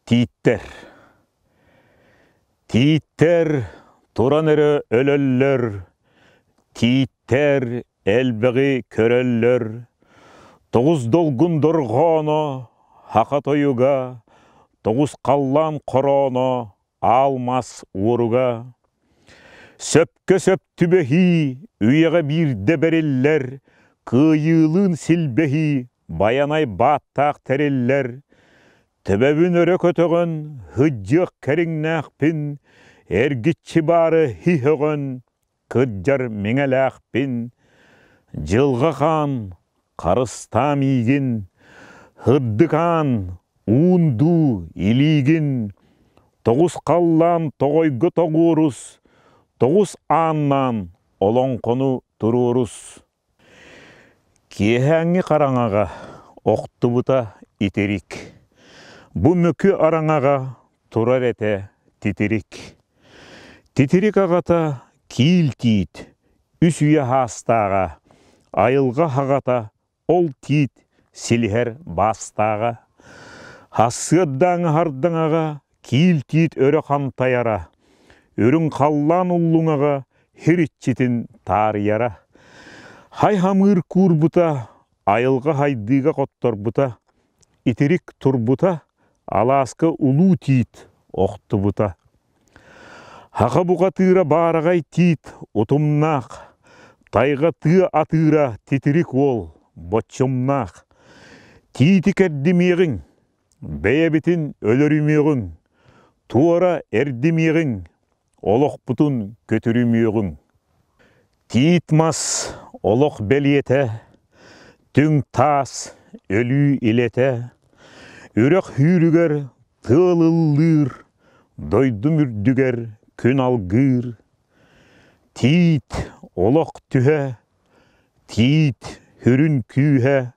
Тииттер. Тииттер туран өрө өлөллөр, тииттер элбеги көрөллөр. Тоғыз долгун дорғоно, хақа тойуга, тоғыз қаллан қороно, алмас уруга. Сөпкө сөп түбехи, үйеға бирде бериллер, кыйылын силбехи, баянай баттақ териллер. Төбөбүн өрө көтөгөн, хыджық кәріңнәқпін, әргітчі бары хихөгөн, кыджар меңеләқпін. Жылға қан, қарыстам игін, хыддыкан, уунду илигин. Тоғыз қаллан тоғойғы тоғурус, тоғыз аннан олоңқону турурус. Киэхәңі қараңаға, оқтыбыта итерик. Бұ мүкі араңаға турар әте титерик. Титерик ағата киіл тиит, үс үйе хастаға, айылға хағата ол тиит силхер бастаға. Хасыддаң хардаңаға киіл тиит өрі қантаяра, өрін қаллан ұллыңаға хиритчитін тарияра. Хай хамыр курбута, айылға хайдыға қоттор бута, итерик турбута, аласка улу тиит оқты бута. Хақа бұға тыра барағай тиит ұтымнақ, тайға тыа атыра титерик ол бочымнақ. Тиити кәрдімеғің, бәйәбетін өлірімеғің, туара әрдімеғің, олық бұтын көтірімеғің. Тиитмас олық бәлиеті, түң тас өлі илеті. Үрек хүрігер тылылыр, дойдым үрдігер күн алгыр. Тиит олық түхе, тиит хүрін күйе.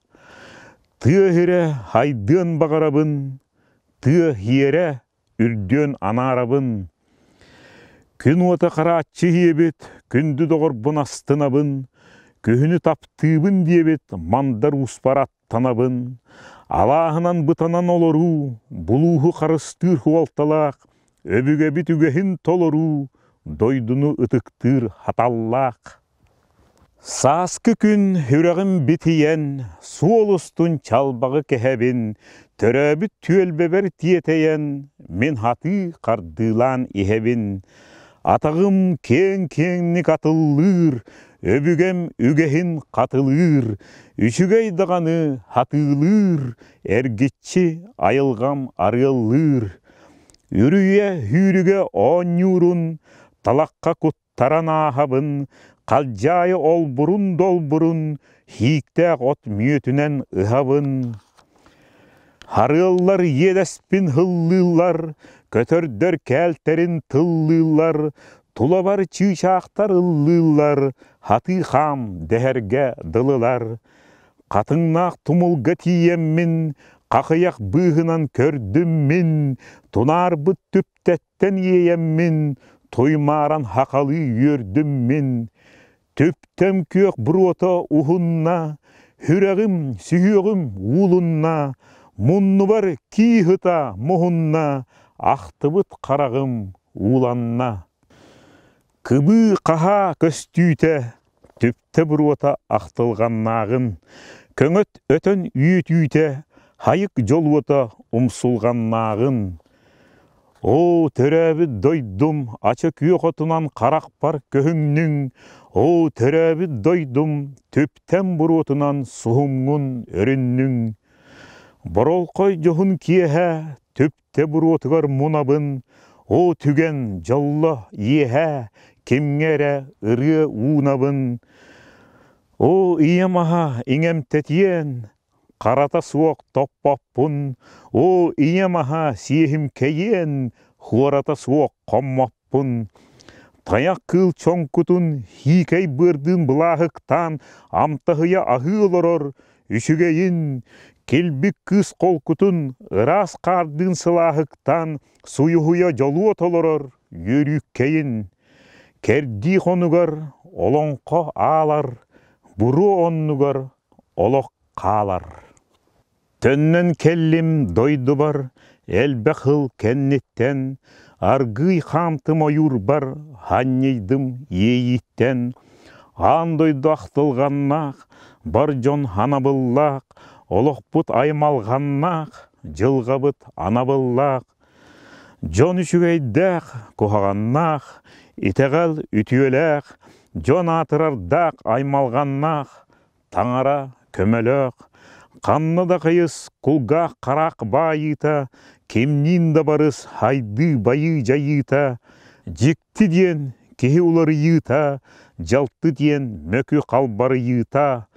Тыа хире хайдын бағарабын, тыа хиере үрден анарабын. Күн ота қаратчы хиебет, күнді доғыр бұн астынабын. Көхіні таптыбын дебет, мандар успарат танабын. Алағынан бұтанан олору, бұлуғы қарыстыр хуалталақ, өбіге бит үгехін толору, дойдыны ұтықтыр хаталлақ. Саскы күн хүрәғім бітейен, суолыстың чалбағы кәхәбін, төрәбіт түелбебер тиетейен, мен хаты қардылан ихәбін. Атағым кен-кеннік атылыр, өбігем үгехін қатылыр, үшігей дағаны хатылыр, әргетші айылғам арылыр. Үріе хүріге он юрун, талаққа құттаран ахабын, қалжайы ол бұрын дол бұрын, хиіктәқ от мүйетінен ұхабын. Харыллар едәспін хыллылар, көтөрдөр кәлтерін тыллылар, тулабар чүйшақтар ыллылар, хаты хам дәһәргә дылылар. Қатыңнақ тұмылға тиеммін, қақыяқ бұғынан көрдім мен, тунар бұт түптәттен ееммін, тоймаран хақалы өрдім мен. Төптем көк бұрота ұхынна, хүрәғім сүйеғім улынна, мұнны бар кейхыта мұхынна, ақтыбыт қарағым уланна. Кыбы қаха көстүйті, төпті бұрота ақтылғаннағын, көңіт өтін үйет-үйті, хайық жол ота ұмсылғаннағын. О, төрәбі дойдым, ачы күйек отынан қарақ бар көхіңнің, о, төрәбі дойдым, төптен бұротынан сұғымғын өріннің. Борол қой жоғын киеһә, төпте бұротығар мұнабын, о, түген жолла иеһә, кемгәрі ұры уынабын. О, иемаға иңем тәтиен, қарата суық топпаппын, о, иемаға сиехім кәйен, хуарата суық қоммаппын. Таяқ кыл чоң күтін, хикәй бұрдың бұлағықтан, амтағыя ағылырыр, үшігейін, келбік кыз қол күтін, ырас қардың сылағықтан, суйығыя жолу отолырыр, үйріккейін. Кәрді қонығар, олонқо алар, бұру онығар, олық қалар. Төннен келлим дойду бар, Элбәхыл кәннеттен, аргый хамтым ойур бар, ханнейдым ейіттен. Андойды ақтылғаннақ, бар жон ханабыллақ, олықпыт аймалғаннақ, жылғабыт анабыллақ. Жон үшігейдәқ, кухағаннақ, итеғал үтіөләқ, жон атырардақ аймалғаннақ, таңара көмөлөқ. Қанны да қиыс құлғақ қарақ байыта, кемнин да барыс хайды байы жайыта. Жекті ден кеге олары йыта, жалты ден мөкі қалбары йыта.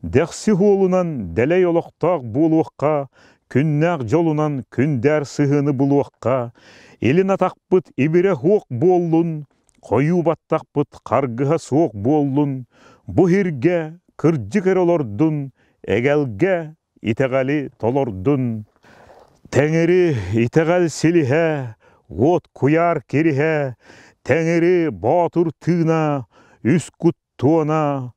Дәқсі олынан дәлей олықтақ болуаққа, күннәқ жолынан күндәр сығыны бұлуаққа. Елін атақпыт ебіре хоқ болын, қойу баттақпыт қарғыға соқ болын. Бұ ерге кірджікер олордun, әгәлге итеғалі толордun. Тәңірі итеғал селіхә, от куяр керіхә, тәңірі батыр тына, үс күт туына.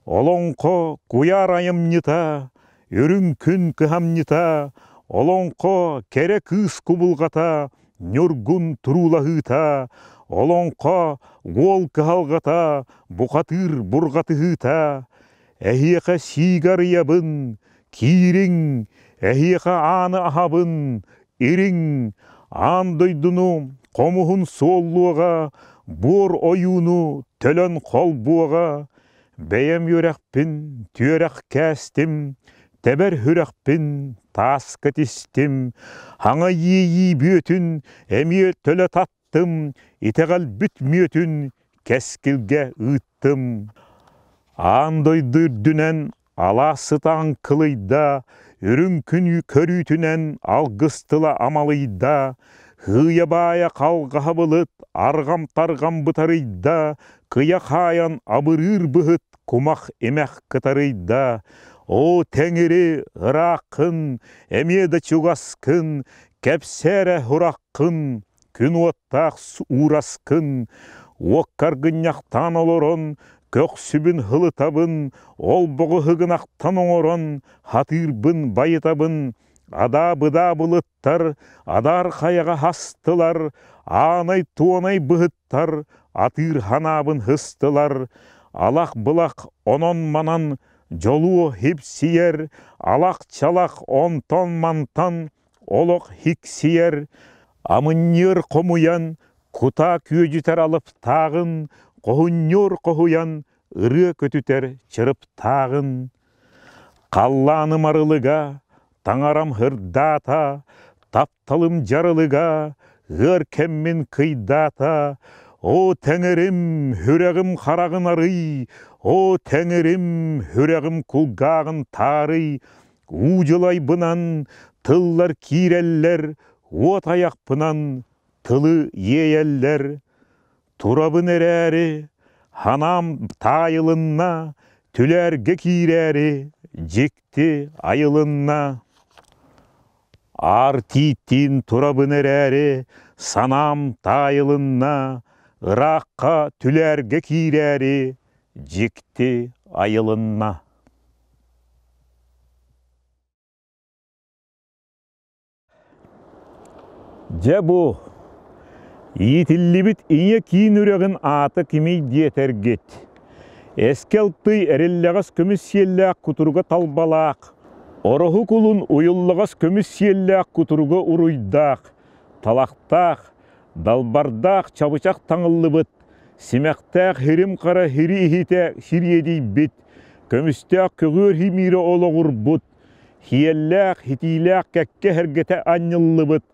Олонқо куяр айымнита, үрін күн кыхамнита. Олонқо кере кыз кубылғата, нюргун турулағыта. Олонқо гол кыхалғата, бұқатыр бұрғатығыта. Әхиеқа сигар ябын, кирің, әхиеқа аны ахабын, ирің. Андойдыну қомуғын соллуға, бұр ойуну төлін қол буға. Бәйем өрәқпін, түйерәқ кәстім, тәбір хүрәқпін, тас кәтістім. Хаңа ейі бөтін, әмие төлі таттым, итеғал бүт мөтін, кәскілге ұттым. Андойдыр дүнен аласытан қылыйда, үрін күн көрүтінен алғыстыла амалыйда. Хыябая қалғаға бұлыт, арғам-тарғам бұтарыйда. Кыя қаян абырыр бұғыт, кумақ емәқ кытарыйда. О тәңірі ырақын, әмеді чуғасқын, кәпсәрі хұраққын, күн оттақ урасқын. Оққарғыняқтан олырын, көк сүбін хылытабын, ол бұғы хығынақтан оңырын, хатырбын байытабын. Ада бұда бұлыттар, адар қаяға хастылар, анай туанай бұғыттар, атыр ханабын хыстылар. Алақ бұлақ онон манан, жолуы хепсиер, алақ чалақ онтон мантан, олық хиксиер. Амыннер қомуян, кута күйежітер алып тағын, қоғыннер қоғуян, ұры көтітер чырып тағын. Қалланым арылыға, таңарам хырдата, тапталым жарылыға, ғыр кәммен қыйдата. О тәңірім, хүрәғім қарағын арый, о тәңірім, хүрәғім күлғағын тарый. Ужылай бұнан, тыллар киреллер, от аяқ бұнан, тылы ейеллер. Турабын әрәрі, ханам тайылынна, түләрге кирәрі, жекті айылынна. Артиттин турабын әрәрі, санам тайылынна, ыраққа түләрге кирәрі, жекті айылынна. Жабу, етілі ие кейін үрегін аты кемей детергет. Эскелты әрелләғас көміс селләқ күтіргі талбалақ. Орығы күлін ұйыллығас көміс селләқ күтіргі ұруйдақ. Талақтақ, далбардақ чабычақ таңылы бұд. Семәқтәқ херім қара хері ехеті ширедей бет. Көмістәқ көгөр хемері олығыр бұд. Хиелләқ, хетиләқ кәкке әргеті аннылы бұд.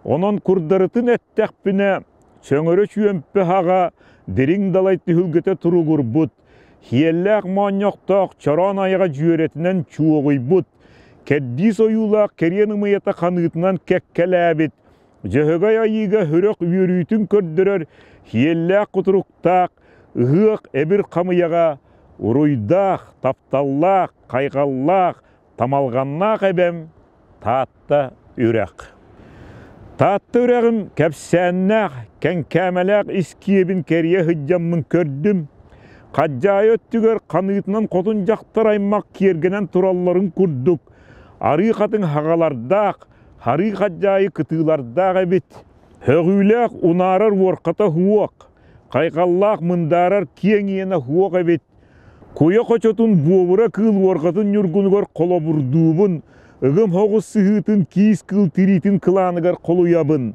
Онын күрдарытын әттәқ біні сөңірі чүйемпі хаға дерің далайты хүлгеті тұруғыр бұд. Хиелләқ маньяқтақ чаран айға жүйеретінен чуығый бұд. Кәддис ойулақ керен ұмайата қанытынан кәккәләбет. Жөғігай айыға хүрек үйерүйтін көрдірер. Хиелләқ құтырықтақ, ұғық әбір қамыяға. Ұруйдақ, тапталлақ, қайғаллақ, тамалғаннақ әбәм, татта үрәқ. Татты үрәғім кәпсәннәқ, кән кәмәләқ искиебін кәрие хыджаммын көрдім. Қаджай өттігер қанытынан қотын жақтар аймақ кергенен туралларын күрдік. Ары қатын хағалардақ, Harı hacayı kıtılarda bit. Högülek unarar vorkata huok. Kaykalak mındarar kiyengiyene huok bit. Koya koçotun buobura kıl vorkatın yurgunugor koloburduubun. Igım hoğuz sıhıtın kis kıl tiritin kılanıgar kolu yabın.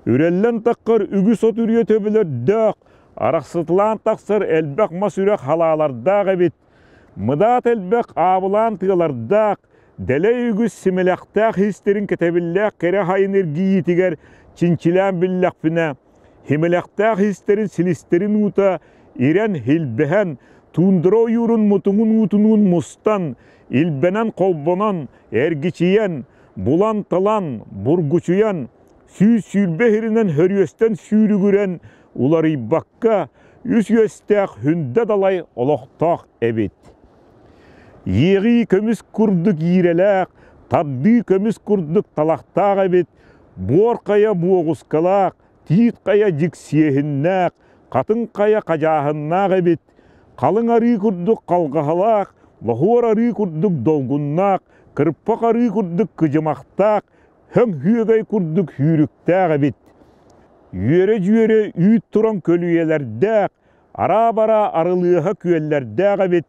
Ürellen takkar ügü sot ürüye töbeler dök. Araqsıtlan taksar elbek masürek halalarda bit. Mıdat elbek abılan tığalarda. Dele ügü similektak histerin ketebillek kere hayınır giyitiger çinçilen billekfine. Himilektak histerin silisterin uta iren hilbehen. Tundura uyurun mutunun utunun mustan. İlbenen kolbonan ergiçiyen. Bulan talan burguçuyan. Süy sülbehirinden hörüyesten sürügüren. Uları bakka üs yöstek hünde dalay oloqtak ebit. Yeği kömüs kurduk yirelek, taddı kömüs kurduk talaqtaq ebit. Bor kaya boğuskalaq, tit kaya jiksiyehinnak, katın kaya kajahınnak ebit. Kalın arı kurduk kalgahalaq, lahor arı kurduk dolgunnak, kırpak arı kurduk kıcımaqtaq, höng hüegay kurduk hürüktaq ebit. Yüere üyt turan kölüyelerdek, ara-bara arılığa küellerdek ebit.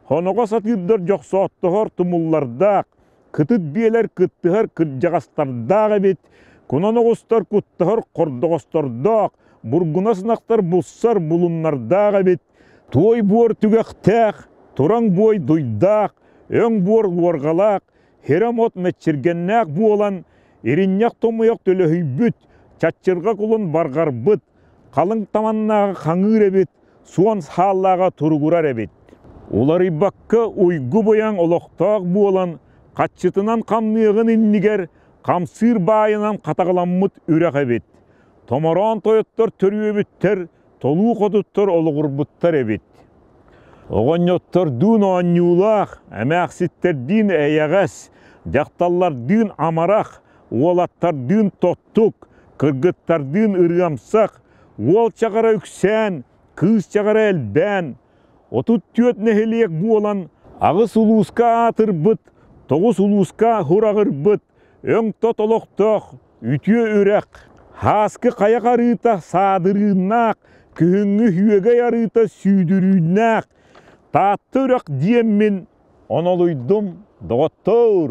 Honoga satırdır joqsoqtohor tumullardaq, kıtıt biyeler kıttıhar kıtjağastardaq ebit. Kunanoğustar kuttahar kordoğostardaq, burguna sınaqtar bulsar bulunlardaq ebit. Toy buor tügeqtaq, turan boy duydaq, öň buor vorgalaq, heremot meçirgennak bu olan, erinyak tomuyak tölöhüybüt, çatçırga kulun bargarbıt, kalın tamannaga kaŋır ebit, suan sallaga turgurar ebit. Olary bakka uygu boyan oloqtaq bu olan, kaççıtınan kamnığın inniger, kamsır bayınan katagılanmıt ürek ebit. Tomoran toyottar törüyebitler, toluu koduttar olugurbuttar ebit. Oğonyottar dün oanyulaq, emeksitler din eyeğes, jaktallar din amarak, olattar din tottuk, kırgıttar din ırgamsak, ol çagara üksen, kız çagara elben. Otut tüöt neheliyek bu olan, ağız uluska atır bıt, toğuz uluska hurağır bıt, öň tot oloqtoq, ütüye ürek, haskı kayak arıta sadırınak, kühüngü hüegey arıta süydürünak, tatlı ürek diyemmin, onoluydum, doktor.